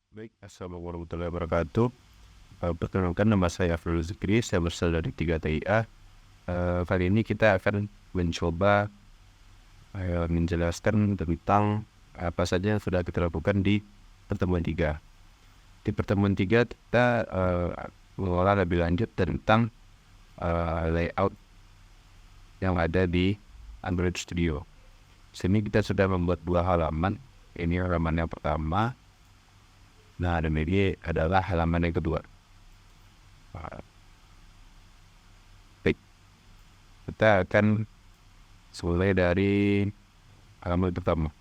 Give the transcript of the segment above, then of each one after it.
Baik, assalamualaikum warahmatullahi wabarakatuh. Perkenalkan nama saya Afrul Zikri, saya berasal dari 3TIA. Kali ini kita akan mencoba menjelaskan tentang apa saja yang sudah kita lakukan di pertemuan 3. Di pertemuan 3 kita mengolah lebih lanjut tentang layout yang ada di Android Studio. Sini kita sudah membuat 2 halaman. Ini halaman yang pertama. Nah, dan ini adalah halaman yang kedua. Baik, kita akan mulai dari halaman pertama.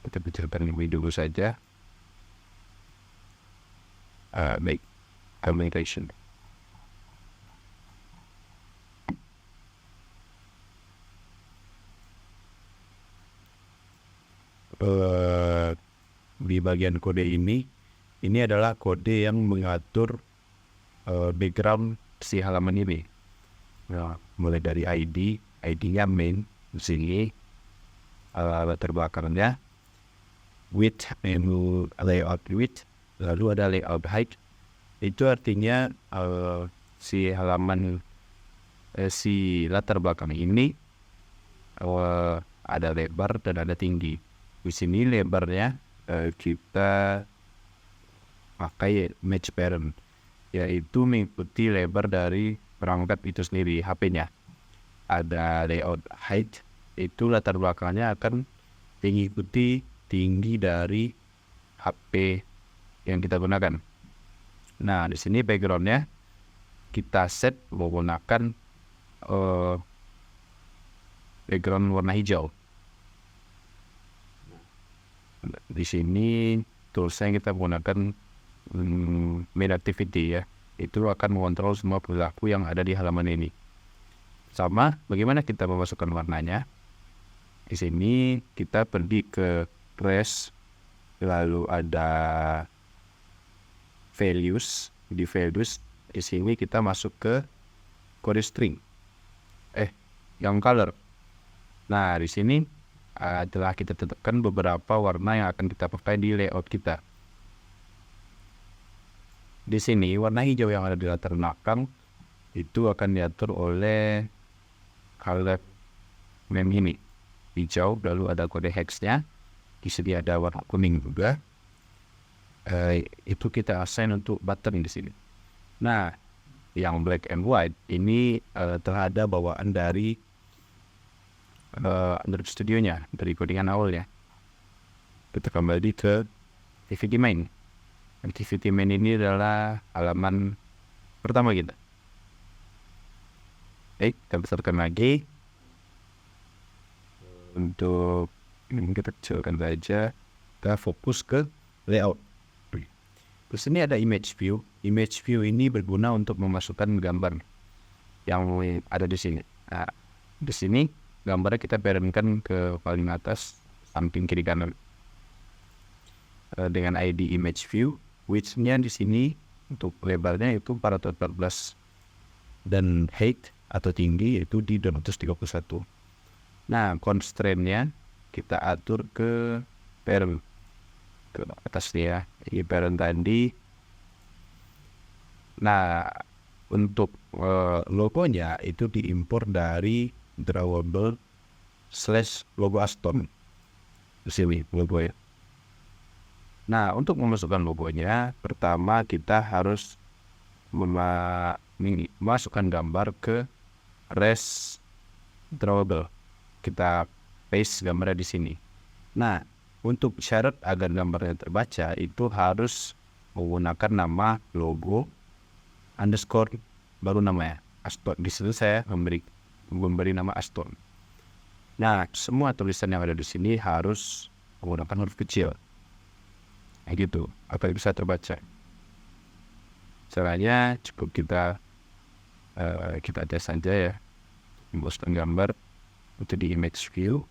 Kita bicarakan ini dulu saja. Baik, communication. Di bagian kode ini adalah kode yang mengatur background si halaman ini. Nah, mulai dari ID-nya main di sini, latar belakangnya, width, layout width, lalu ada layout height. Itu artinya si halaman si latar belakang ini ada lebar dan ada tinggi. Di sini lebarnya kita pakai match parent, yaitu mengikuti lebar dari perangkat itu sendiri, HP-nya. Ada layout height, itu latar belakangnya akan mengikuti tinggi dari HP yang kita gunakan. Nah, di sini backgroundnya kita set menggunakan background warna hijau. Di sini toolsnya kita menggunakan main activity, ya. Itu akan mengontrol semua perilaku yang ada di halaman ini. Sama, bagaimana kita memasukkan warnanya? Di sini kita pergi ke res, lalu ada values. Di values, di sini kita masuk ke kode string. Yang color. Nah, di sini telah kita tetapkan beberapa warna yang akan kita pakai di layout kita. Di sini warna hijau yang ada di latar belakang itu akan diatur oleh color name ini, hijau, lalu ada kode hexnya. Di sini ada warna kuning juga. Itu kita assign untuk button di sini. Nah, yang black and white ini telah ada bawaan dari Android Studio-nya, dari codingan awalnya. Kita kembali ke activity main. Activity main ini adalah halaman pertama kita. Baik, kita besarkan lagi. Untuk ini kita kecilkan saja. Kita fokus ke layout. Terus ini ada image view. Image view ini berguna untuk memasukkan gambar yang ada di sini. Nah, di sini gambarnya kita parentkan ke paling atas, samping kiri kanan. Dengan ID image view, width-nya di sini untuk lebarnya itu 414 dan height atau tinggi itu di 231. Nah, constraint-nya kita atur ke parent, ke atas ya, ini parent tadi. Nah, untuk logonya itu diimpor dari drawable /logo Aston. Di sini logo ya. Nah, untuk memasukkan logonya, pertama kita harus memasukkan gambar ke res drawable. Kita paste gambarnya di sini. Nah, untuk syarat agar gambarnya terbaca itu harus menggunakan nama logo underscore baru namanya Aston. Di situ saya memberi nama Aston. Nah, semua tulisan yang ada di sini harus menggunakan huruf kecil. Gitu, apa yang bisa terbaca. Caranya cukup kita tes saja ya, memposting gambar itu di image view.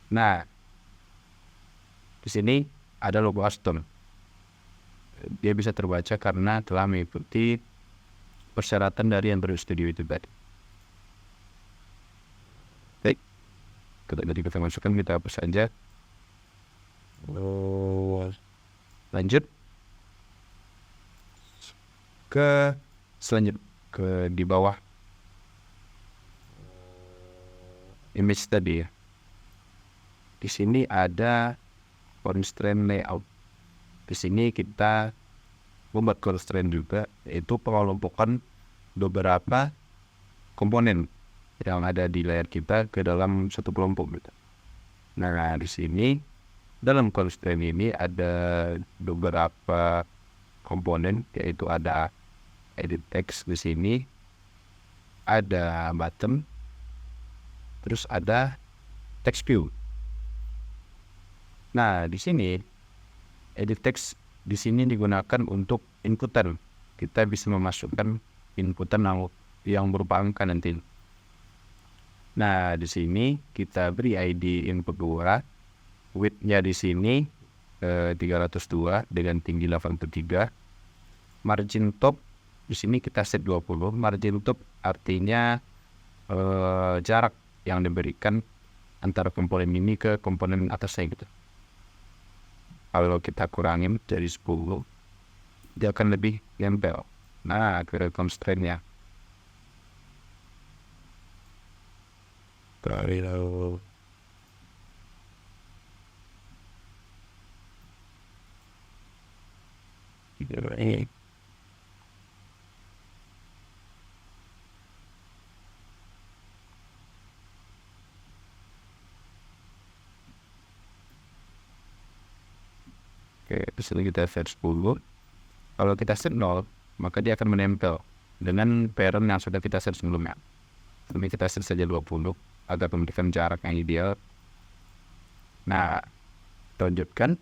Nah, di sini ada logo Aston. Dia bisa terbaca karena telah mengikuti persyaratan dari Android Studio itu tadi. Baik, kita masukkan, kita hapus saja. Lanjut ke ke di bawah image tadi ya. Di sini ada constraint layout. Di sini kita membuat constraint juga, yaitu pengelompokan beberapa komponen yang ada di layar kita ke dalam satu kelompok gitu. Nah, di sini dalam constraint ini ada beberapa komponen, yaitu ada edit text di sini, ada button, terus ada text view. Nah, di sini edit text di sini digunakan untuk inputan. Kita bisa memasukkan inputan yang berupa angka nanti. Nah, di sini kita beri ID input 2, width-nya di sini 302 dengan tinggi 83. Margin top di sini kita set 20. Margin top artinya jarak yang diberikan antara komponen ini ke komponen atasnya gitu. Kalau kita kurangin dari 10, dia akan lebih nempel. Nah, ke constraint-nya. Kalau ini di sini kita set 10. Kalau kita set 0, maka dia akan menempel dengan parent yang sudah kita set sebelumnya. Ini kita set saja 20 agar memberikan jarak yang ideal. Nah, lanjutkan.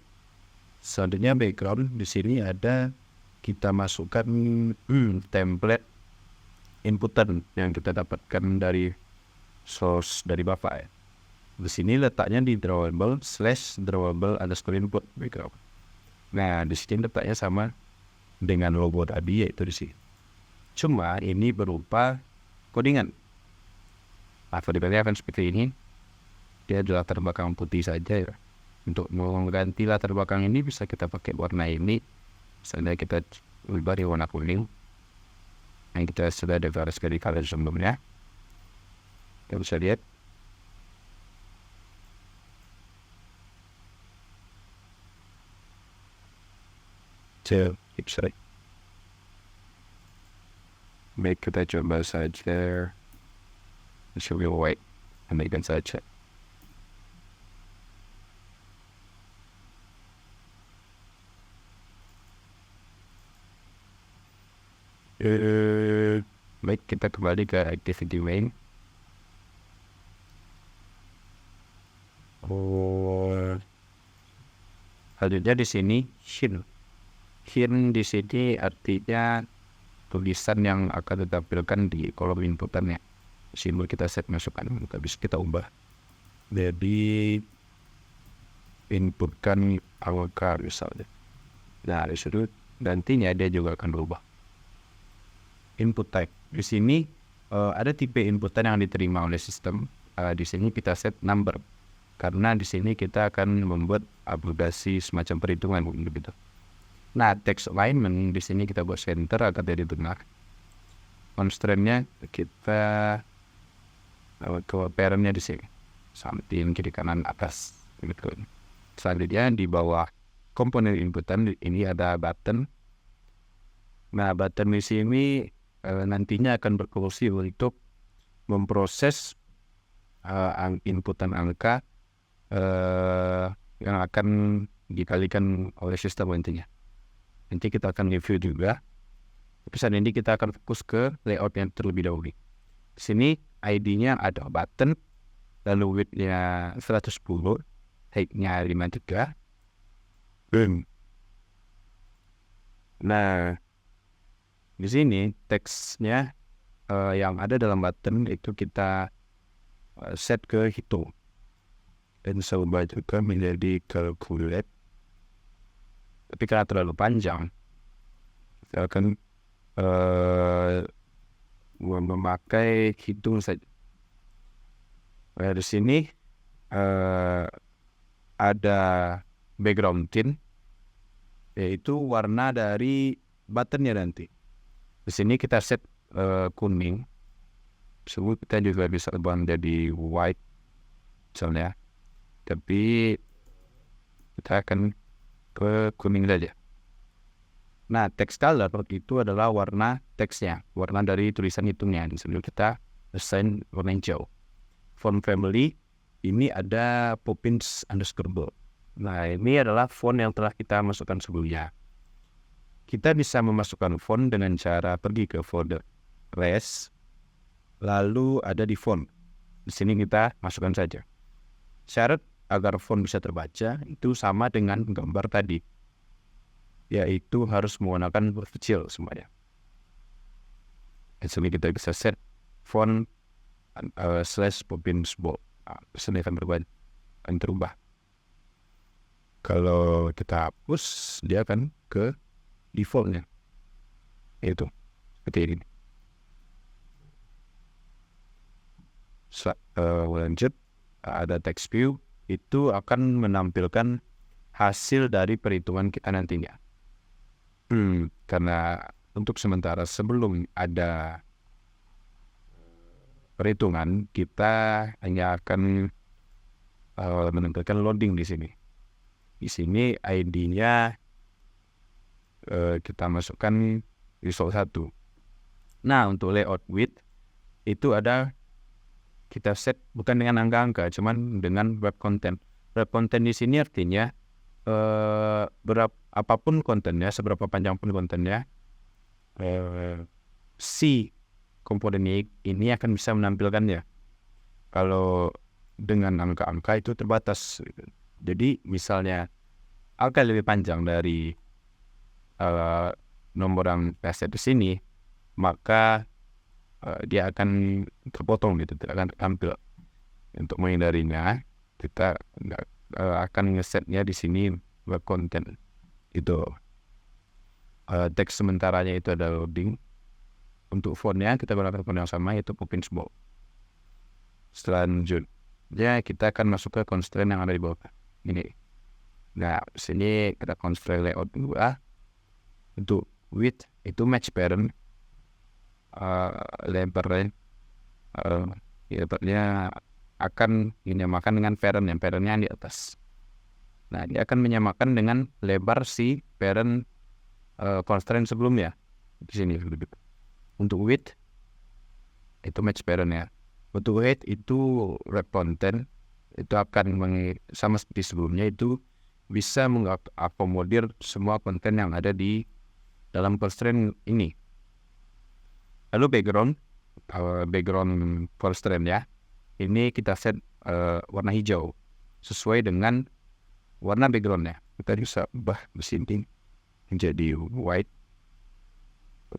Selanjutnya background di sini ada kita masukkan template inputan yang kita dapatkan dari source dari Bapak ya. Di sini letaknya di drawable/drawable_input background. Nah, di sini letaknya sama dengan logo tadi, yaitu di sini. Cuma ini berupa codingan. Nah, codingannya akan seperti ini. Dia adalah latar belakang putih saja ya. Untuk mengganti latar belakang ini bisa kita pakai warna ini. Misalnya kita ubah di warna kuning. Yang kita sudah deklarasikan di color sebelumnya. Kita bisa lihat. Baik, kita coba saja. Should we wait? Ambilkan saja. Baik, kita kembali ke activity main. Selanjutnya di sini hint. Hint di sini artinya tulisan yang akan ditampilkan di kolom inputannya. Di sini kita set masukkan, bisa kita ubah. Jadi inputkan angka misalnya. Nah, di situ nantinya dia juga akan berubah. Input type di sini ada tipe inputan yang diterima oleh sistem. Di sini kita set number karena di sini kita akan membuat aplikasi semacam perhitungan begitu. Nah, text alignment di sini kita buat center agar jadi tengah. Constraint-nya kita ke parent-nya di sini, samping kiri kanan atas gitu. Selanjutnya di bawah komponen inputan ini ada button. Nah, button di sini nantinya akan berfungsi untuk memproses inputan angka yang akan dikalikan oleh sistem nantinya. Nanti kita akan review juga. Tapi saat ini kita akan fokus ke layout yang terlebih dahulu. Di sini ID-nya ada button, lalu width-nya 110, height-nya 5 juga. Nah, di sini teksnya yang ada dalam button itu kita set ke hitung. Dan coba juga menjadi calculate. Tapi karena terlalu panjang, kita akan memakai hitung saja. Nah, di sini ada background tint. yaitu warna dari buttonnya nanti. Di sini kita set kuning. Sebut kita juga bisa ubah jadi white misalnya. Tapi kita akan ke kuning saja. Nah, text color itu adalah warna teksnya, warna dari tulisan hitungnya. Di sini kita assign warna hijau. Font family ini ada Poppins_bold. Nah, ini adalah font yang telah kita masukkan sebelumnya. Kita bisa memasukkan font dengan cara pergi ke folder res, lalu ada di font. Di sini kita masukkan saja. Syarat agar font bisa terbaca itu sama dengan gambar tadi, yaitu harus menggunakan huruf kecil semuanya. Di sini kita bisa set font /Poppins_bold. Ini akan berubah. Kalau kita hapus, dia akan ke defaultnya. Itu seperti ini. Lanjut, ada text view, itu akan menampilkan hasil dari perhitungan kita nantinya. Karena untuk sementara sebelum ada perhitungan, kita hanya akan menampilkan loading di sini. Di sini ID-nya kita masukkan result 1. Nah, untuk layout width itu ada kita set bukan dengan angka-angka, cuman dengan web content. Web content di sini artinya apapun kontennya, seberapa panjang pun kontennya, si komponen ini akan bisa menampilkannya. Kalau dengan angka-angka itu terbatas. Jadi misalnya angka lebih panjang dari nomor yang saya set di sini, maka dia akan terpotong gitu, tidak akan tampil. Untuk menghindarinya, kita akan ngesetnya di sini web content. Itu teks sementaranya itu ada loading. Untuk fontnya kita gunakan font yang sama, yaitu Poppins_bold. Selanjutnya kita akan masuk ke constraint yang ada di bawah ini. Nah, di sini kita constraint layout 2. Untuk width itu match parent. Lebarnya akan dinyamakan dengan parent, yang parentnya di atas. Nah, dia akan menyamakan dengan lebar si parent constraint sebelumnya di sini. Untuk width itu match parent ya. Untuk height itu web content, itu akan sama seperti sebelumnya, itu bisa mengakomodir semua konten yang ada di dalam constraint ini. Lalu background constraint ya, ini kita set warna hijau sesuai dengan warna backgroundnya. Kita bisa ubah di sini menjadi white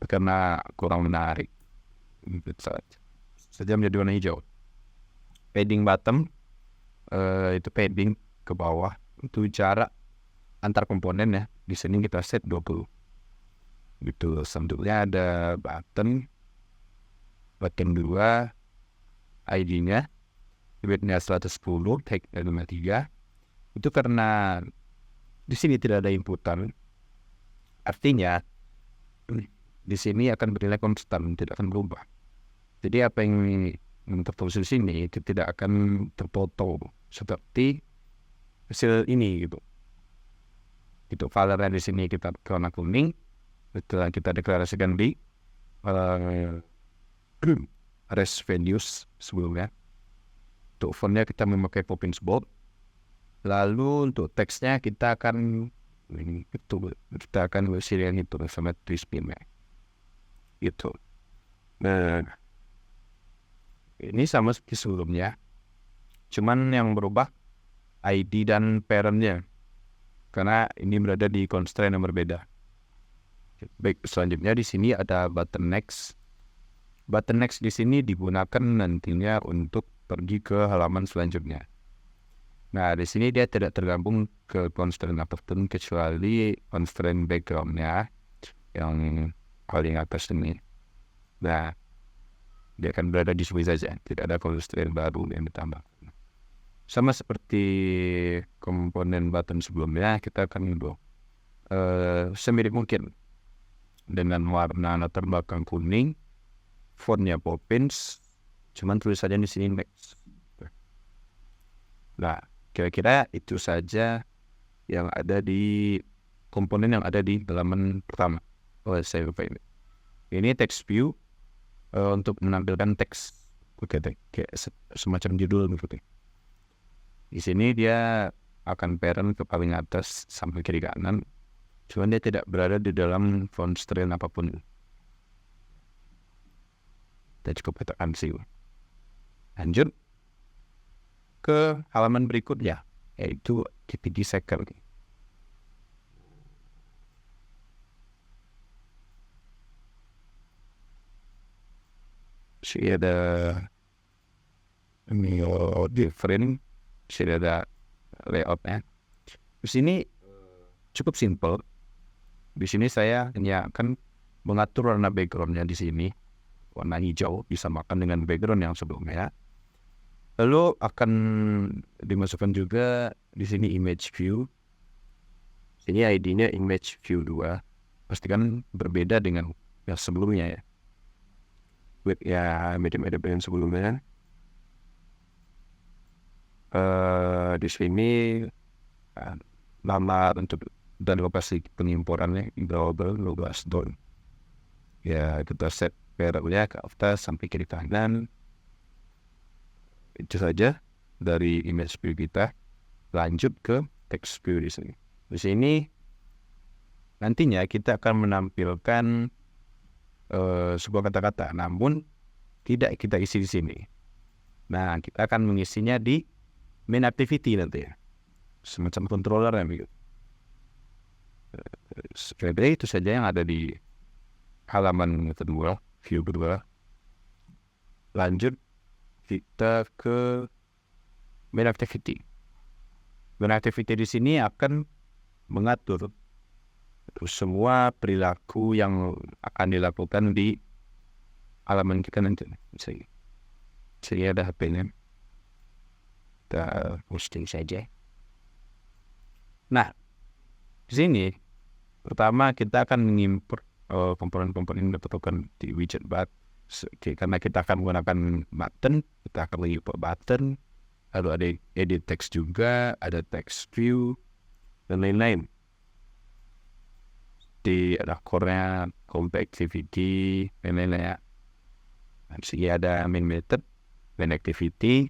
karena kurang menarik, saja menjadi warna hijau. Padding bottom itu padding ke bawah, itu jarak antar komponen ya. Di sini kita set 20. Gitu. Selanjutnya ada button 2, ID-nya width-nya 110, tag-nya 53. Itu karena di sini tidak ada inputan, artinya di sini akan bernilai konstan, tidak akan berubah. Jadi apa yang tertulis di sini itu tidak akan terpotong seperti hasil ini gitu. Itu value di sini kita warna kuning, setelah kita deklarasikan di res values sebelumnya. Untuk fontnya kita memakai Poppins_bold. Lalu untuk teksnya kita akan bersirian itu sama twist pin gitu. Nah, ini sama seperti sebelumnya, cuman yang berubah ID dan parentnya, karena ini berada di constraint yang berbeda. Baik, selanjutnya di sini ada button next. Button next di sini digunakan nantinya untuk pergi ke halaman selanjutnya. Nah, di sini dia tidak tergabung ke constraint apapun kecuali constraint backgroundnya yang paling atas ini. Nah, dia akan berada di sini saja, tidak ada constraint baru yang ditambah. Sama seperti komponen button sebelumnya, kita akan semirip mungkin dengan warna latar belakang kuning, fontnya Poppins, cuman tulisannya di sini Next. Nah, kira-kira itu saja yang ada di komponen yang ada di halaman pertama. Oh, saya lupa ini. Ini text view untuk menampilkan teks, kayak semacam judul gitu. Di sini dia akan parent ke paling atas sampai kiri kanan, cuman dia tidak berada di dalam font string apapun. Kita cukup tekan sih. Lanjut ke halaman berikutnya, yaitu GPT Second. Sini ada ini different, sini ada layoutnya. Di sini cukup simple. Di sini saya hanya akan mengatur warna backgroundnya di sini, warna hijau disamakan dengan background yang sebelumnya. Lalu akan dimasukkan juga di sini image view. Ini ID-nya image view 2. Pastikan berbeda dengan yang sebelumnya ya. With ya mirip-mirip dengan sebelumnya. Di sini nama untuk dan lokasi pengimportannya global 12 don. Ya kita set parallelnya ke atas sampai kiri kanan. Itu saja dari image view kita. Lanjut ke text view di sini. Di sini nantinya kita akan menampilkan sebuah kata-kata, namun tidak kita isi di sini. Nah, kita akan mengisinya di main activity nanti ya, semacam controller ya begitu. Sebenarnya itu saja yang ada di halaman kedua, view kedua. Lanjut kita ke main activity. Main activity di sini akan mengatur semua perilaku yang akan dilakukan di halaman kita nanti. Saya ada HP-nya. Kita posting saja. Nah, di sini pertama kita akan mengimport komponen-komponen yang dibutuhkan di widget button. Karena kita akan menggunakan button, kita akan mengimport button. Lalu ada edit text juga, ada text view dan lain-lain. Di ada core-nya, compact activity, dan lain-lain ya. Di sini ada main method, main activity.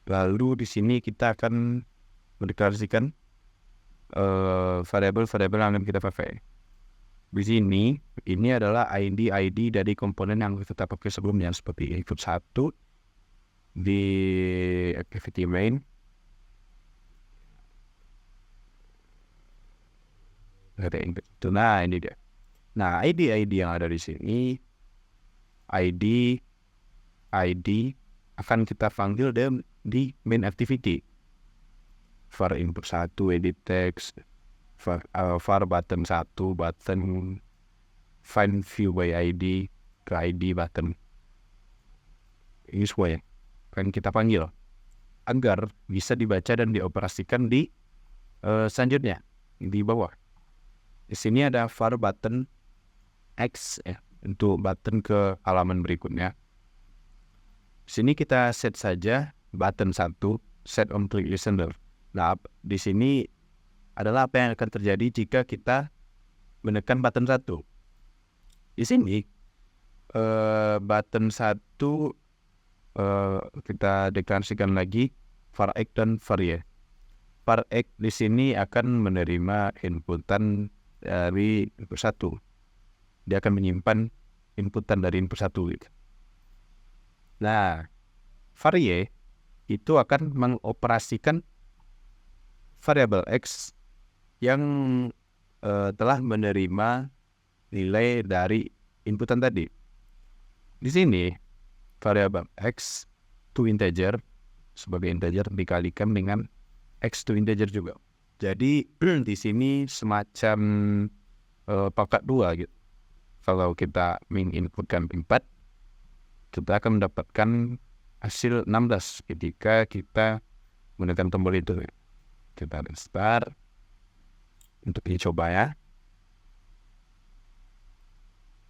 Lalu di sini kita akan mendeklarasikan variabel-variabel yang akan kita pakai. Di sini ini adalah ID dari komponen yang kita pakai sebelumnya, seperti input 1 di activity main. Nah, ini dia. Nah, ID yang ada di sini, ID akan kita panggil di main activity. var input 1 edit text, var button 1 button find view by ID ke ID button. Ini semua ya akan kita panggil agar bisa dibaca dan dioperasikan di selanjutnya di bawah. Di sini ada var button X ya, untuk button ke halaman berikutnya. Di sini kita set saja button 1 set on click listener. Nah, di sini adalah apa yang akan terjadi jika kita menekan button 1. Di sini button 1 kita deklarasikan lagi var X dan var Y. Var X di sini akan menerima inputan dari input 1. Dia akan menyimpan inputan dari input 1 gitu. Nah, var Y itu akan mengoperasikan variabel X yang telah menerima nilai dari inputan tadi. Di sini variabel X to integer sebagai integer dikalikan dengan X to integer juga. Jadi di sini semacam pangkat 2 gitu. Kalau kita menginputkan 4, kita akan mendapatkan hasil 16 ketika kita menggunakan tombol itu. Kita restart untuk dicoba ya.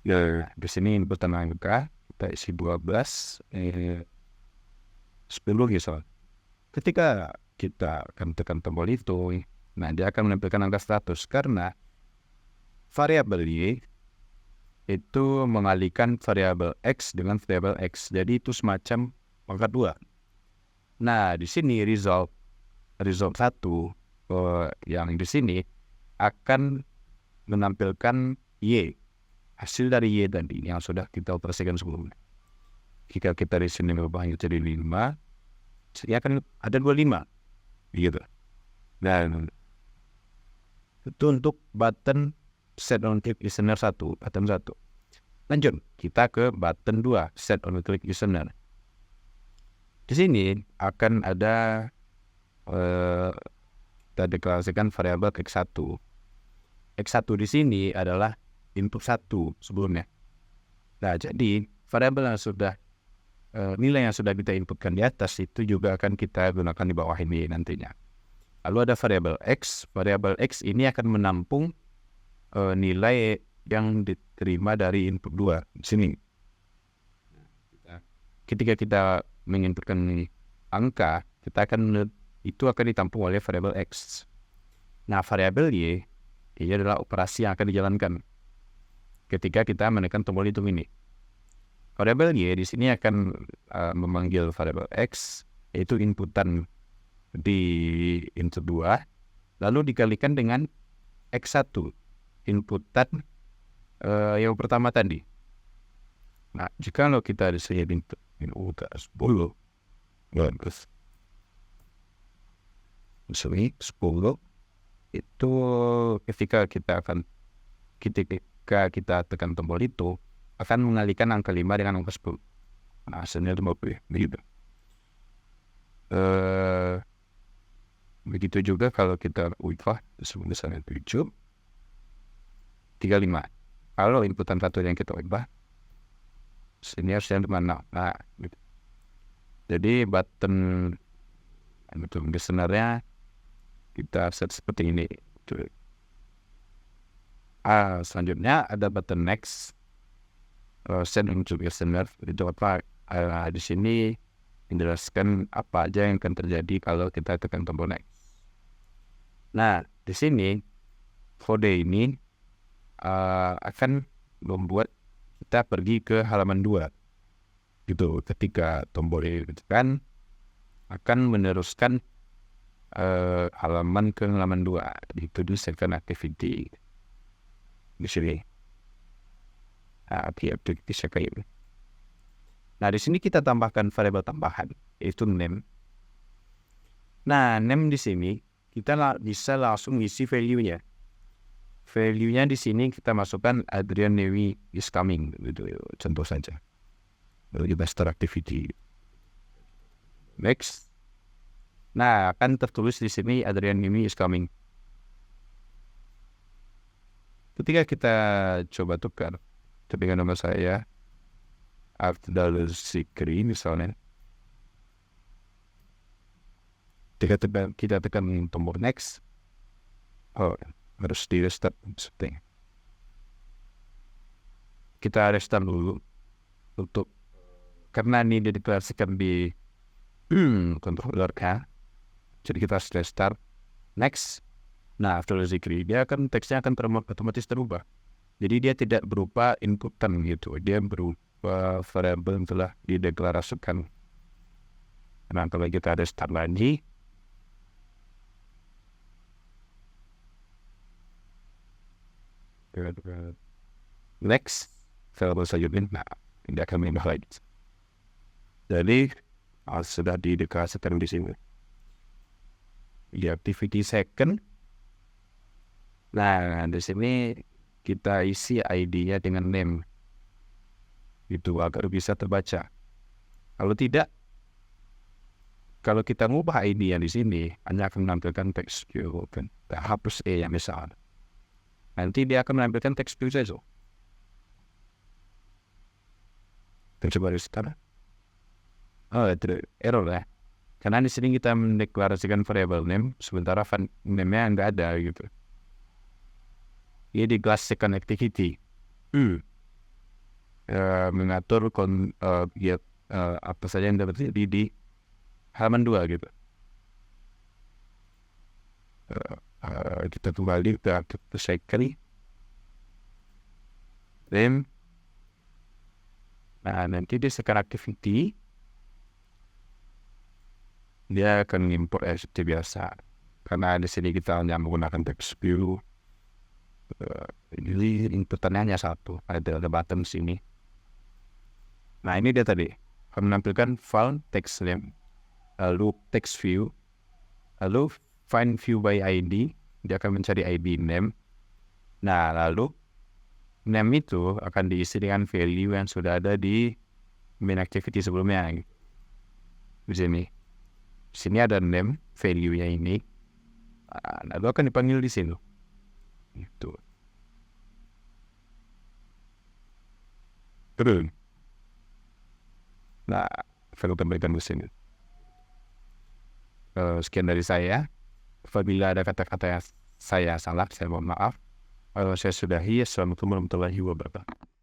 Nah, di sini inputan angka kita isi 12, 10 ya soal. Ketika kita akan tekan tombol itu, nah dia akan menampilkan angka 100 karena variabel Y itu mengalihkan variabel X dengan variabel X. Jadi itu semacam pangkat 2. Nah, di sini result 1 yang di sini akan menampilkan Y. Hasil dari Y tadi yang sudah kita operasikan sebelumnya. Jika kita di sini merubahnya jadi 5, ini akan ada 25. Gitu. Dan itu untuk button set on click listener 1, button 1. Lanjut, kita ke button 2, set on click listener. Di sini akan ada kita deklarasikan variabel X1. X1 di sini adalah input 1 sebelumnya. Nah, jadi variabel yang sudah nilai yang sudah kita inputkan di atas itu juga akan kita gunakan di bawah ini nantinya. Lalu ada variabel X ini akan menampung nilai yang diterima dari input 2 di sini. Ketika kita menginputkan angka, itu akan ditampung oleh variabel X. Nah, variabel Y ini adalah operasi yang akan dijalankan ketika kita menekan tombol hitung ini. Variabel Y di sini akan memanggil variabel X, yaitu inputan di input 2, lalu dikalikan dengan X1, inputan yang pertama tadi. Nah, jika kita di sini input 10, bagus. Misalnya 10 itu ketika kita tekan tombol itu akan mengalihkan angka 5 dengan angka 10. Nah, hasilnya 50 begitu. Begitu juga kalau kita ubah misalnya 7 35. Kalau inputan 1 yang kita ubah sini harusnya mana? Nah, gitu. Jadi button listener-nya kita set seperti ini. Selanjutnya ada button next, set untuk listener. Itu apa? Di sini menjelaskan apa aja yang akan terjadi kalau kita tekan tombol next. Nah, di sini kode ini akan membuat kita pergi ke halaman 2. Gitu. Ketika tombol ini ditekan, akan meneruskan halaman ke halaman 2. Itu di second activity. Di sini. Activity second. Nah, di sini kita tambahkan variabel tambahan, yaitu name. Nah, name di sini kita bisa langsung isi value-nya. Value-nya di sini kita masukkan Adrian Newi is coming, gitu, contoh saja. Lalu kita start activity. Next. Nah, akan tertulis di sini Adrian Newi is coming. Ketika kita coba tukar dengan nama saya Abdul Zikri misalnya, kita tekan tombol next, harus di restart setting. Kita restart dulu karena ini dideklarasikan di controller-nya. Jadi kita restart next. Nah, Abdul Zikri teksnya akan otomatis terubah. Jadi dia tidak berupa inputan gitu, dia berupa variabel yang telah dideklarasikan. Nah, kalau kita restart lagi, next, variabel selanjutnya, nah, tidak akan menambah lagi. Jadi sudah dideklarasikan di sini. Di activity second. Nah, di sini kita isi ID-nya dengan name. Itu agar bisa terbaca. Kalau tidak, kalau kita mengubah ID yang di sini, hanya akan menampilkan teks Q, hapus E yang misalnya. Nanti dia akan menampilkan teks Q saja. Kita coba restart. Itu error ya. Karena di sini kita mendeklarasikan variable name, sementara name-nya nggak ada gitu. Ini di class connectivity. Mengatur apa saja yang dapat terjadi di halaman 2 gitu. Kita kembali ke second name. Nah, nanti di second activity dia akan import seperti biasa. Karena di sini kita hanya menggunakan text view. Jadi inputannya hanya satu, ada button sini. Nah, ini dia tadi menampilkan file text name, lalu text view, lalu find view by ID, dia akan mencari ID name. Nah, lalu name itu akan diisi dengan value yang sudah ada di main activity sebelumnya. Di sini ada name, value-nya ini. Lalu akan dipanggil di sini. Itu. Terus. Nah, saya tambahkan di sini. Sekian dari saya. Apabila ada kata-kata yang saya salah, saya mohon maaf. Saya sudahi. Assalamualaikum warahmatullahi wabarakatuh.